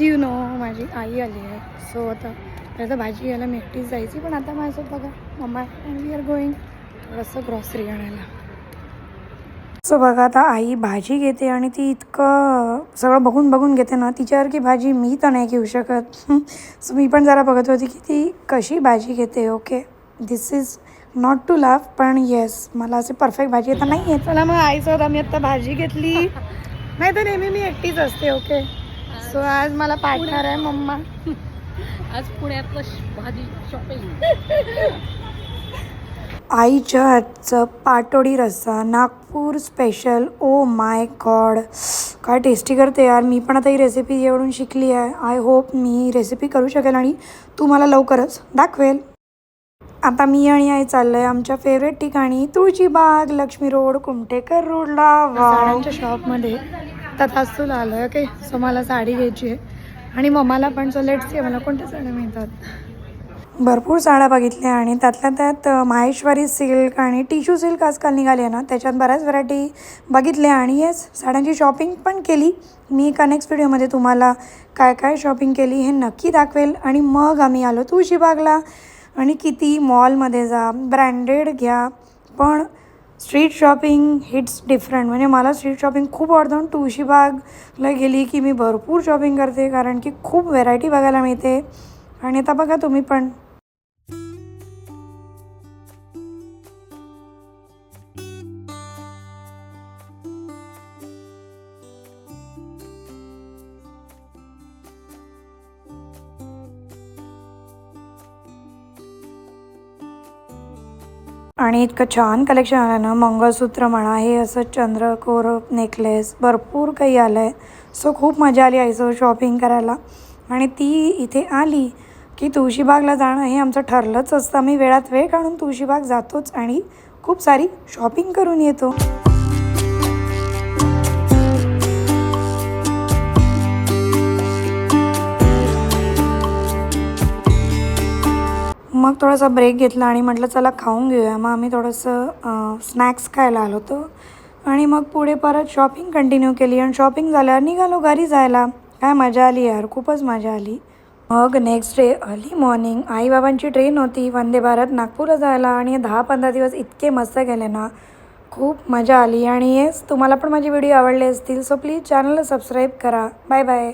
You know माझी आई आली आहे. सो आता भाजी घ्यायला मी एकटीच जायची, पण आता माझ्यासोबत बघा मम्मा अँड वी आर गोईंग थोडंसं ग्रॉसरी आणायला. सो बघा आता आई भाजी घेते आणि ती इतकं सगळं बघून घेते ना, तिच्यासारखी भाजी मी तर नाही घेऊ शकत. सो मी पण जरा बघत होती की ती कशी भाजी घेते. Okay, this is not to laugh, पण येस मला असे परफेक्ट भाजी येतं नाही आहे. चला मग आईसोबत आम्ही आत्ता भाजी घेतली. नाही तर नेहमी मी एकटीच असते. ओके, सो आज मला पार्टनर आहे मम्मा. आज पुण्यातलं भाजी शॉपिंग. आईच्या हातचं पाटोडी रस्सा Nagpur special. Oh my God, काय टेस्टी करते यार. मी पण आता ही रेसिपी एवढून शिकली आहे. I hope me he recipe करू शकेल आणि तू मला लवकरच दाखवेल. आता मी आणि आई चाललो आहे आमच्या फेवरेट ठिकाणी तुळशीबाग, लक्ष्मी रोड, कुमटेकर रोडला. साड्यांच्या शॉपमध्ये तथास्तूला आलो आहे. ओके, सो मला साडी घ्यायची आहे आणि मम्माला पण. सो लेट्स सी मला कोणत्या साड्या मिळतात. भरपूर साड्या बघितल्या आणि त्यातल्या त्यात माहेश्वरी सिल्क आणि टिश्यू सिल्क आजकाल निघाली आहे ना, त्याच्यात बऱ्याच व्हरायटी बघितल्या आणि येस साड्यांची शॉपिंग पण केली. मी एका नेक्स्ट व्हिडिओमध्ये तुम्हाला काय काय शॉपिंग केली हे नक्की दाखवेल. आणि मग आम्ही आलो तुळशीबागला. आणि किती मॉलमध्ये जा, ब्रँडेड घ्या, पण स्ट्रीट शॉपिंग हिट्स डिफरंट. म्हणजे मला स्ट्रीट शॉपिंग खूप आवडतं. तुळशीबागला गेली की मी भरपूर शॉपिंग करते, कारण की खूप व्हेरायटी बघायला मिळते. आणि आता बघा तुम्ही पण. आणि इतकं छान कलेक्शन आलं ना, मंगळसूत्र म्हणा, हे असं चंद्रकोर नेकलेस, भरपूर काही आलं आहे. सो खूप मजा आली आईसोबत शॉपिंग करायला. आणि ती इथे आली की तुळशीबागला जाणं हे आमचं ठरलंच असतं. आम्ही वेळात वेळ काढून तुळशीबाग जातोच आणि खूप सारी शॉपिंग करून येतो. मग थोडासा ब्रेक घेतला आणि म्हटलं चला खाऊन घेऊया. मग आम्ही थोडंसं स्नॅक्स खायला आलो होतो आणि मग पुढे परत शॉपिंग कंटिन्यू केली. आणि शॉपिंग झाल्यावर निघालो घरी जायला. काय मजा आली यार, खूपच मजा आली. मग नेक्स्ट डे अर्ली मॉर्निंग आईबाबांची ट्रेन होती वंदे भारत नागपूरला जायला. आणि 10-15 दिवस इतके मस्त गेले ना, खूप मजा आली. आणि येस तुम्हाला पण माझे व्हिडिओ आवडले असतील, सो प्लीज चॅनलला सबस्क्राईब करा. Bye bye.